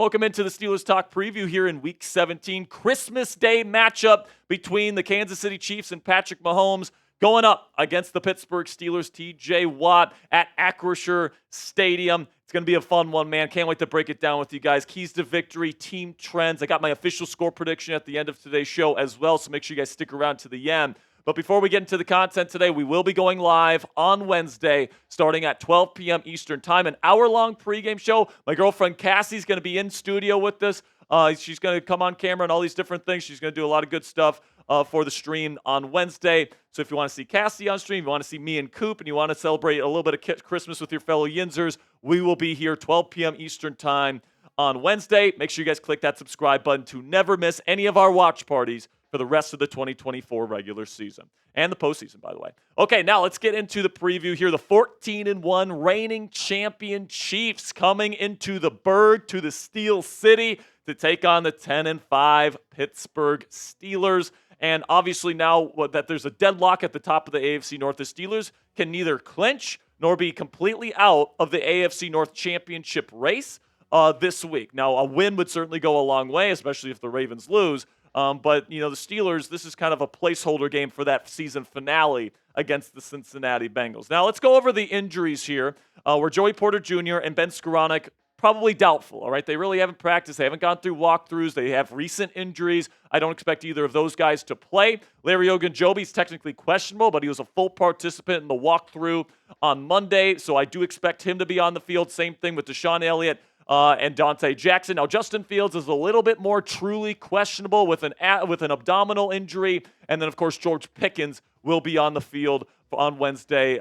Welcome into the Steelers Talk preview here in Week 17. Christmas Day matchup between the Kansas City Chiefs and Patrick Mahomes going up against the Pittsburgh Steelers, TJ Watt at Acrisure Stadium. It's going to be a fun one, man. Can't wait to break it down with you guys. Keys to victory, team trends. I got my official score prediction at the end of today's show as well, so make sure you guys stick around to the end. But before we get into the content today, we will be going live on Wednesday starting at 12 p.m. Eastern Time, an hour-long pregame show. My girlfriend Cassie's going to be in studio with us. She's going to come on camera and all these different things. She's going to do a lot of good stuff for the stream on Wednesday. So if you want to see Cassie on stream, you want to see me and Coop, and you want to celebrate a little bit of Christmas with your fellow Yinzers, we will be here 12 p.m. Eastern Time on Wednesday. Make sure you guys click that subscribe button to never miss any of our watch parties for the rest of the 2024 regular season and the postseason, by the way. Okay, now let's get into the preview here. The 14-1 reigning champion Chiefs coming into the Burgh to the Steel City to take on the 10-5 Pittsburgh Steelers. And obviously now that there's a deadlock at the top of the AFC North, the Steelers can neither clinch nor be completely out of the AFC North championship race this week. Now, a win would certainly go a long way, especially if the Ravens lose. But, the Steelers, this is kind of a placeholder game for that season finale against the Cincinnati Bengals. Now, let's go over the injuries here, where Joey Porter Jr. and Ben Skoranek probably doubtful, all right? They really haven't practiced. They haven't gone through walkthroughs. They have recent injuries. I don't expect either of those guys to play. Larry Ogunjobi's technically questionable, but he was a full participant in the walkthrough on Monday, so I do expect him to be on the field. Same thing with Deshaun Elliott and Dante Jackson. Now, Justin Fields is a little bit more truly questionable with an abdominal injury. And then, of course, George Pickens will be on the field on Wednesday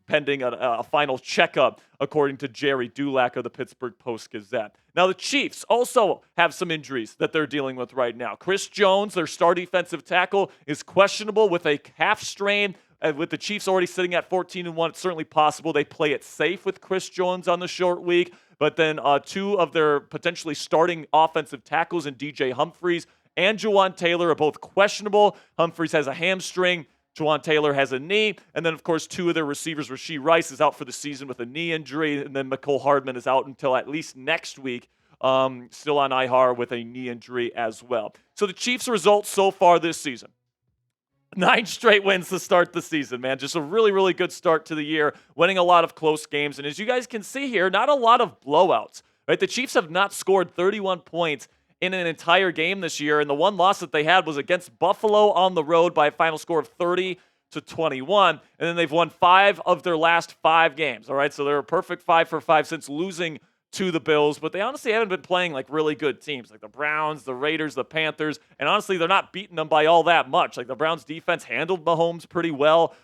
pending a final checkup, according to Jerry Dulac of the Pittsburgh Post-Gazette. Now, the Chiefs also have some injuries that they're dealing with right now. Chris Jones, their star defensive tackle, is questionable with a calf strain. With the Chiefs already sitting at 14-1, it's certainly possible they play it safe with Chris Jones on the short week. But then two of their potentially starting offensive tackles in DJ Humphries and Juwan Taylor are both questionable. Humphries has a hamstring. Juwan Taylor has a knee. And then, of course, two of their receivers, Rashee Rice, is out for the season with a knee injury. And then Mecole Hardman is out until at least next week, still on IR with a knee injury as well. So the Chiefs' results so far this season: 9 straight wins to start the season, man. Just a really, really good start to the year, winning a lot of close games. And as you guys can see here, not a lot of blowouts, right? The Chiefs have not scored 31 points in an entire game this year, and the one loss that they had was against Buffalo on the road by a final score of 30-21, and then they've won 5 of their last 5 games, all right? So they're a perfect 5 for 5 since losing to the Bills, but they honestly haven't been playing like really good teams like the Browns, the Raiders, the Panthers, and honestly, they're not beating them by all that much. Like the Browns defense handled Mahomes pretty well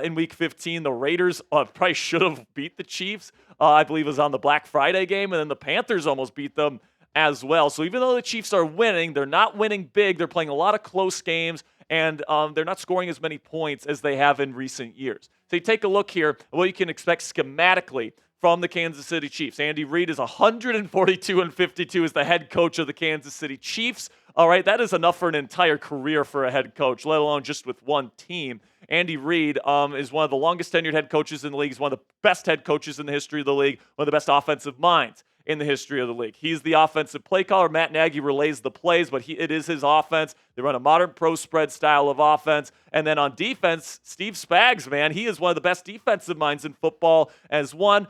in Week 15. The Raiders probably should have beat the Chiefs. I believe it was on the Black Friday game, and then the Panthers almost beat them as well. So even though the Chiefs are winning, they're not winning big. They're playing a lot of close games, and they're not scoring as many points as they have in recent years. So you take a look here at what you can expect schematically from the Kansas City Chiefs. Andy Reid is 142-52 as the head coach of the Kansas City Chiefs. All right, that is enough for an entire career for a head coach, let alone just with one team. Andy Reid is one of the longest tenured head coaches in the league. He's one of the best head coaches in the history of the league, one of the best offensive minds in the history of the league. He's the offensive play caller. Matt Nagy relays the plays, but it is his offense. They run a modern pro spread style of offense. And then on defense, Steve Spags, man, he is one of the best defensive minds in football as well.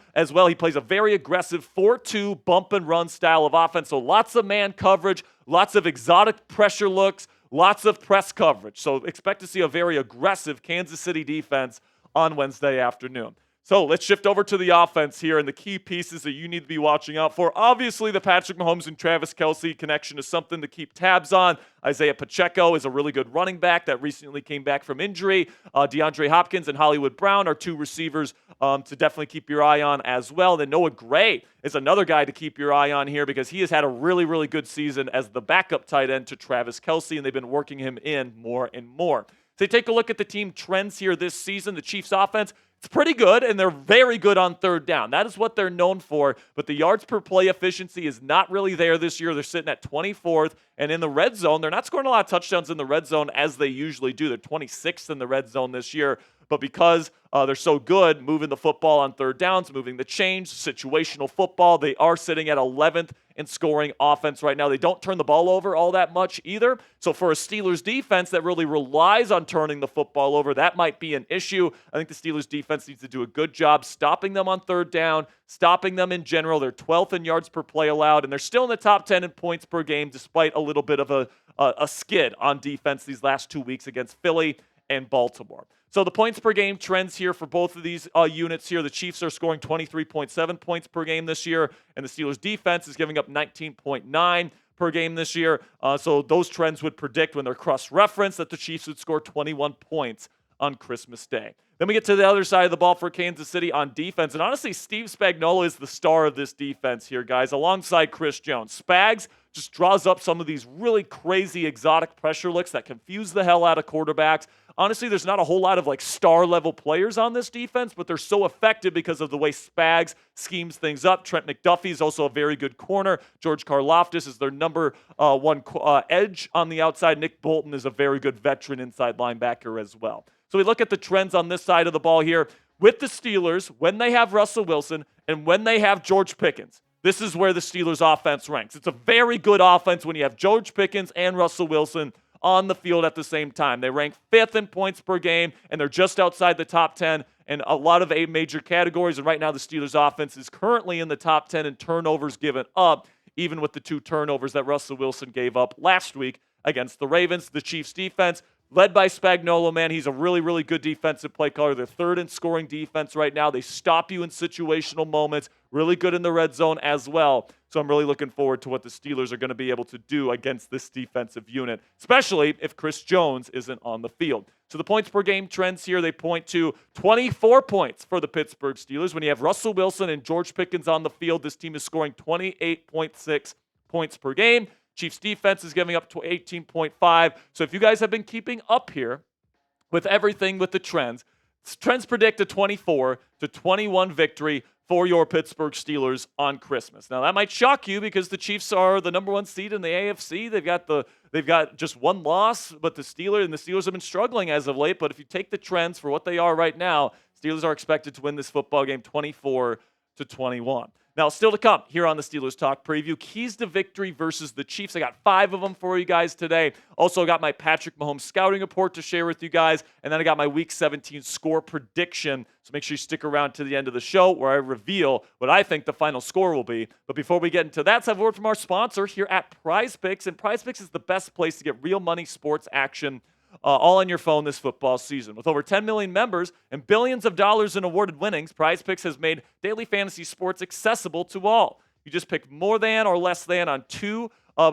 He plays a very aggressive 4-2 bump and run style of offense. So lots of man coverage, lots of exotic pressure looks, lots of press coverage. So expect to see a very aggressive Kansas City defense on Wednesday afternoon. So let's shift over to the offense here and the key pieces that you need to be watching out for. Obviously, the Patrick Mahomes and Travis Kelce connection is something to keep tabs on. Isaiah Pacheco is a really good running back that recently came back from injury. DeAndre Hopkins and Hollywood Brown are 2 receivers to definitely keep your eye on as well. Then Noah Gray is another guy to keep your eye on here because he has had a really, really good season as the backup tight end to Travis Kelce, and they've been working him in more and more. So take a look at the team trends here this season. The Chiefs offense, it's pretty good, and they're very good on third down. That is what they're known for, but the yards per play efficiency is not really there this year. They're sitting at 24th, and in the red zone, they're not scoring a lot of touchdowns in the red zone as they usually do. They're 26th in the red zone this year, But because they're so good moving the football on third downs, moving the chains, situational football, they are sitting at 11th in scoring offense right now. They don't turn the ball over all that much either. So for a Steelers defense that really relies on turning the football over, that might be an issue. I think the Steelers defense needs to do a good job stopping them on third down, stopping them in general. They're 12th in yards per play allowed, and they're still in the top 10 in points per game despite a little bit of a skid on defense these last 2 weeks against Philly and Baltimore. So the points per game trends here for both of these units here. The Chiefs are scoring 23.7 points per game this year, and the Steelers defense is giving up 19.9 per game this year. So those trends would predict when they're cross-referenced that the Chiefs would score 21 points on Christmas Day. Then we get to the other side of the ball for Kansas City on defense. And honestly, Steve Spagnuolo is the star of this defense here, guys, alongside Chris Jones. Spags just draws up some of these really crazy exotic pressure looks that confuse the hell out of quarterbacks. Honestly, there's not a whole lot of star-level players on this defense, but they're so effective because of the way Spags schemes things up. Trent McDuffie is also a very good corner. George Karlaftis is their number one edge on the outside. Nick Bolton is a very good veteran inside linebacker as well. So we look at the trends on this side of the ball here. With the Steelers, when they have Russell Wilson and when they have George Pickens, this is where the Steelers offense ranks. It's a very good offense when you have George Pickens and Russell Wilson on the field at the same time. They rank 5th in points per game, and they're just outside the top 10 in a lot of 8 major categories. And right now the Steelers offense is currently in the top 10 in turnovers given up, even with the 2 turnovers that Russell Wilson gave up last week against the Ravens. The Chiefs defense, led by Spagnuolo, man, he's a really, really good defensive play caller. They're 3rd in scoring defense right now. They stop you in situational moments, really good in the red zone as well. So I'm really looking forward to what the Steelers are going to be able to do against this defensive unit, especially if Chris Jones isn't on the field. So the points per game trends here, they point to 24 points for the Pittsburgh Steelers. When you have Russell Wilson and George Pickens on the field, this team is scoring 28.6 points per game. Chiefs defense is giving up to 18.5. So if you guys have been keeping up here with everything with the trends predict a 24-21 victory for your Pittsburgh Steelers on Christmas. Now that might shock you because the Chiefs are the number 1 seed in the AFC. They've got just 1 loss, but the Steelers have been struggling as of late. But if you take the trends for what they are right now, Steelers are expected to win this football game 24-21. Now, still to come here on the Steelers Talk Preview, keys to victory versus the Chiefs. I got 5 of them for you guys today. Also got my Patrick Mahomes scouting report to share with you guys. And then I got my Week 17 score prediction. So make sure you stick around to the end of the show where I reveal what I think the final score will be. But before we get into that, let's have a word from our sponsor here at PrizePicks. And PrizePicks is the best place to get real money sports action all on your phone this football season. With over 10 million members and billions of dollars in awarded winnings, PrizePicks has made daily fantasy sports accessible to all. You just pick more than or less than on 2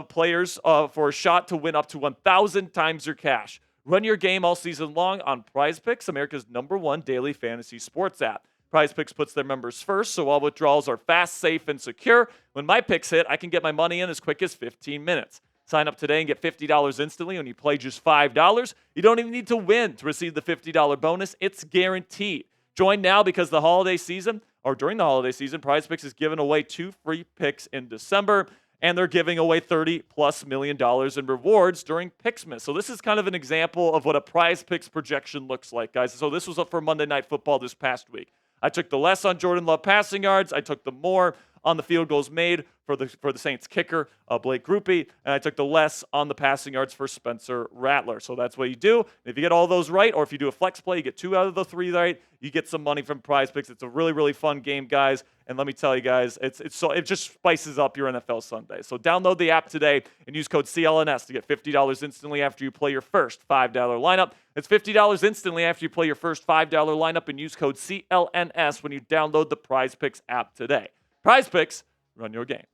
players for a shot to win up to 1,000 times your cash. Run your game all season long on PrizePicks, America's #1 daily fantasy sports app. PrizePicks puts their members first, so all withdrawals are fast, safe, and secure. When my picks hit, I can get my money in as quick as 15 minutes. Sign up today and get $50 instantly when you play just $5. You don't even need to win to receive the $50 bonus. It's guaranteed. Join now because during the holiday season, PrizePicks is giving away 2 free picks in December, and they're giving away $30+ million in rewards during Picksmas. So this is kind of an example of what a PrizePicks projection looks like, guys. So this was up for Monday Night Football this past week. I took the less on Jordan Love passing yards. I took the more on the field goals made for the Saints kicker, Blake Grupe, and I took the less on the passing yards for Spencer Rattler. So that's what you do. And if you get all those right, or if you do a flex play, you get 2 out of the 3 right, you get some money from PrizePicks. It's a really, really fun game, guys. And let me tell you guys, it just spices up your NFL Sunday. So download the app today and use code CLNS to get $50 instantly after you play your first $5 lineup. It's $50 instantly after you play your first $5 lineup and use code CLNS when you download the PrizePicks app today. PrizePicks, run your game.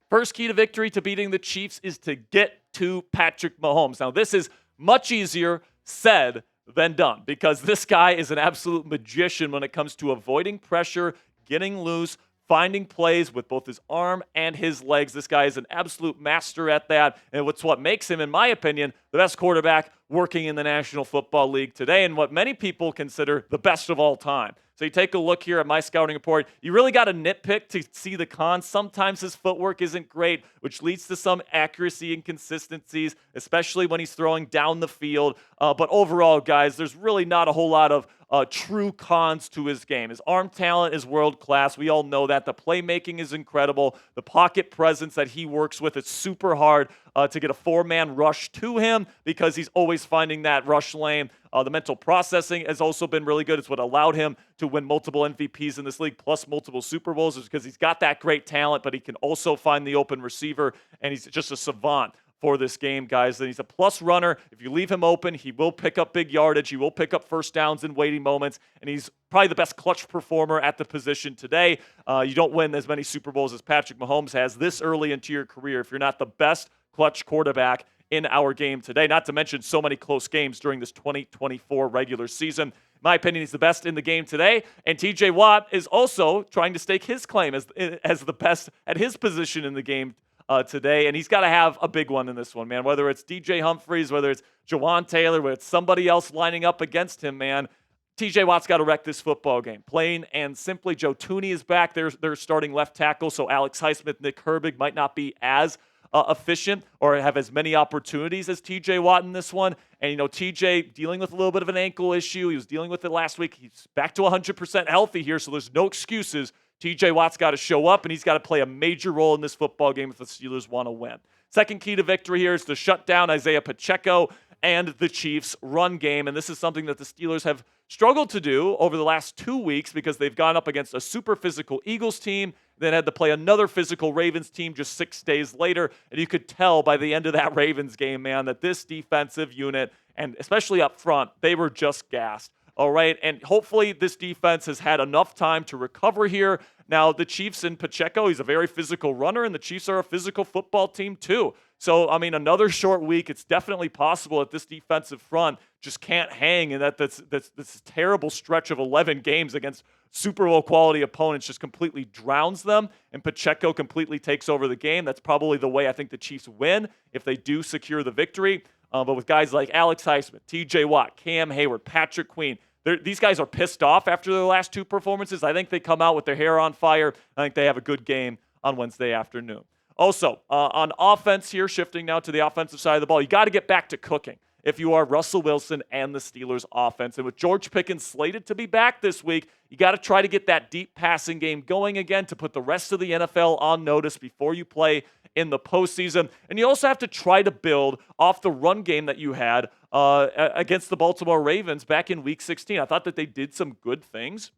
First key to victory to beating the Chiefs is to get to Patrick Mahomes. Now, this is much easier said than done because this guy is an absolute magician when it comes to avoiding pressure, getting loose, finding plays with both his arm and his legs. This guy is an absolute master at that, and it's what makes him, in my opinion, the best quarterback working in the National Football League today and what many people consider the best of all time. So you take a look here at my scouting report. You really got to nitpick to see the cons. Sometimes his footwork isn't great, which leads to some accuracy inconsistencies, especially when he's throwing down the field. But overall, guys, there's really not a whole lot of true cons to his game. His arm talent is world class. We all know that. The playmaking is incredible. The pocket presence that he works with, it's super hard to get a four-man rush to him because he's always finding that rush lane. The mental processing has also been really good. It's what allowed him to win multiple MVPs in this league, plus multiple Super Bowls, is because he's got that great talent, but he can also find the open receiver, and he's just a savant for this game, guys. And he's a plus runner. If you leave him open, he will pick up big yardage. He will pick up first downs in waiting moments, and he's probably the best clutch performer at the position today. You don't win as many Super Bowls as Patrick Mahomes has this early into your career if you're not the best clutch quarterback in our game today, not to mention so many close games during this 2024 regular season. In my opinion, he's the best in the game today, and TJ Watt is also trying to stake his claim as the best at his position in the game today, and he's got to have a big one in this one, man. Whether it's DJ Humphries, whether it's Jawan Taylor, whether it's somebody else lining up against him, man, TJ Watt's got to wreck this football game. Plain and simply, Joe Tooney is back. They're starting left tackle, so Alex Highsmith, Nick Herbig might not be as efficient or have as many opportunities as TJ Watt in this one. And, TJ dealing with a little bit of an ankle issue. He was dealing with it last week. He's back to 100% healthy here, so there's no excuses. TJ Watt's got to show up, and he's got to play a major role in this football game if the Steelers want to win. Second key to victory here is to shut down Isaiah Pacheco and the Chiefs' run game, and this is something that the Steelers have struggled to do over the last 2 weeks because they've gone up against a super physical Eagles team, then had to play another physical Ravens team just 6 days later, and you could tell by the end of that Ravens game, man, that this defensive unit, and especially up front, they were just gassed. All right, and hopefully this defense has had enough time to recover here. Now, the Chiefs and Pacheco, he's a very physical runner, and the Chiefs are a physical football team too. So, another short week, it's definitely possible that this defensive front just can't hang, and that this terrible stretch of 11 games against Super Bowl quality opponents just completely drowns them, and Pacheco completely takes over the game. That's probably the way I think the Chiefs win if they do secure the victory. But with guys like Alex Highsmith, TJ Watt, Cam Hayward, Patrick Queen, these guys are pissed off after their last 2 performances. I think they come out with their hair on fire. I think they have a good game on Wednesday afternoon. Also, on offense here, shifting now to the offensive side of the ball, you got to get back to cooking if you are Russell Wilson and the Steelers offense. And with George Pickens slated to be back this week, you got to try to get that deep passing game going again to put the rest of the NFL on notice before you play in the postseason. And you also have to try to build off the run game that you had against the Baltimore Ravens back in Week 16. I thought that they did some good things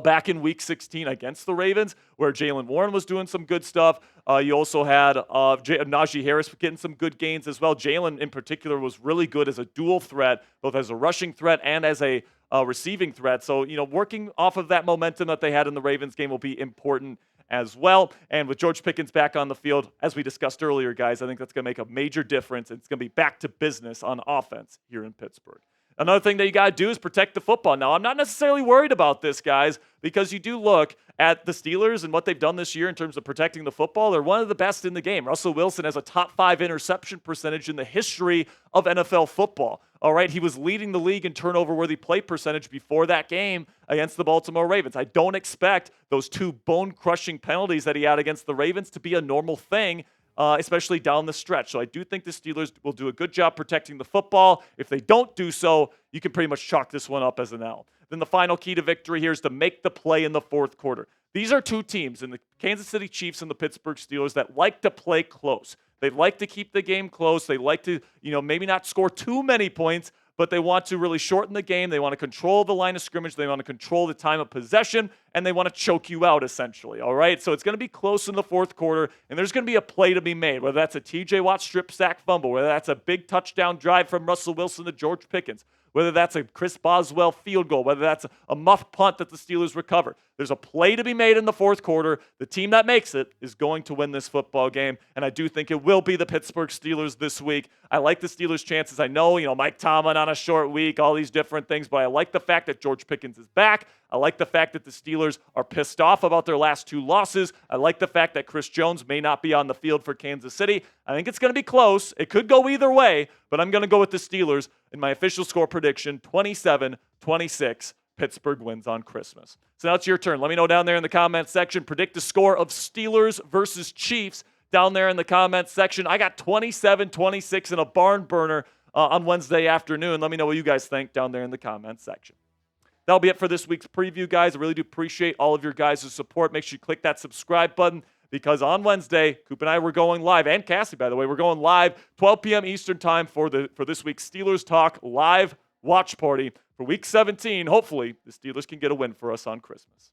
back in Week 16 against the Ravens, where Jaylen Warren was doing some good stuff. You also had Najee Harris getting some good gains as well. Jaylen, in particular, was really good as a dual threat, both as a rushing threat and as a receiving threat. So, working off of that momentum that they had in the Ravens game will be important as well. And with George Pickens back on the field, as we discussed earlier, guys, I think that's going to make a major difference. It's going to be back to business on offense here in Pittsburgh. Another thing that you got to do is protect the football. Now, I'm not necessarily worried about this, guys, because you do look at the Steelers and what they've done this year in terms of protecting the football. They're one of the best in the game. Russell Wilson has a top 5 interception percentage in the history of NFL football. All right, he was leading the league in turnover-worthy play percentage before that game against the Baltimore Ravens. I don't expect those 2 bone-crushing penalties that he had against the Ravens to be a normal thing, especially down the stretch. So I do think the Steelers will do a good job protecting the football. If they don't do so, you can pretty much chalk this one up as an L. Then the final key to victory here is to make the play in the fourth quarter. These are 2 teams, in the Kansas City Chiefs and the Pittsburgh Steelers, that like to play close. They like to keep the game close. They like to, maybe not score too many points, but they want to really shorten the game. They want to control the line of scrimmage. They want to control the time of possession, and they want to choke you out, essentially, all right? So it's going to be close in the fourth quarter, and there's going to be a play to be made, whether that's a TJ Watt strip sack fumble, whether that's a big touchdown drive from Russell Wilson to George Pickens, whether that's a Chris Boswell field goal, whether that's a muff punt that the Steelers recover. There's a play to be made in the fourth quarter. The team that makes it is going to win this football game, and I do think it will be the Pittsburgh Steelers this week. I like the Steelers' chances. I know, Mike Tomlin on a short week, all these different things, but I like the fact that George Pickens is back. I like the fact that the Steelers are pissed off about their last 2 losses. I like the fact that Chris Jones may not be on the field for Kansas City. I think it's going to be close. It could go either way, but I'm going to go with the Steelers in my official score prediction, 27-26 Pittsburgh wins on Christmas. So now it's your turn. Let me know down there in the comments section. Predict the score of Steelers versus Chiefs down there in the comments section. I got 27-26 in a barn burner on Wednesday afternoon. Let me know what you guys think down there in the comments section. That'll be it for this week's preview, guys. I really do appreciate all of your guys' support. Make sure you click that subscribe button because on Wednesday, Coop and I were going live, and Cassie, by the way, we're going live 12 p.m. Eastern time for this week's Steelers Talk live watch party for Week 17. Hopefully, the Steelers can get a win for us on Christmas.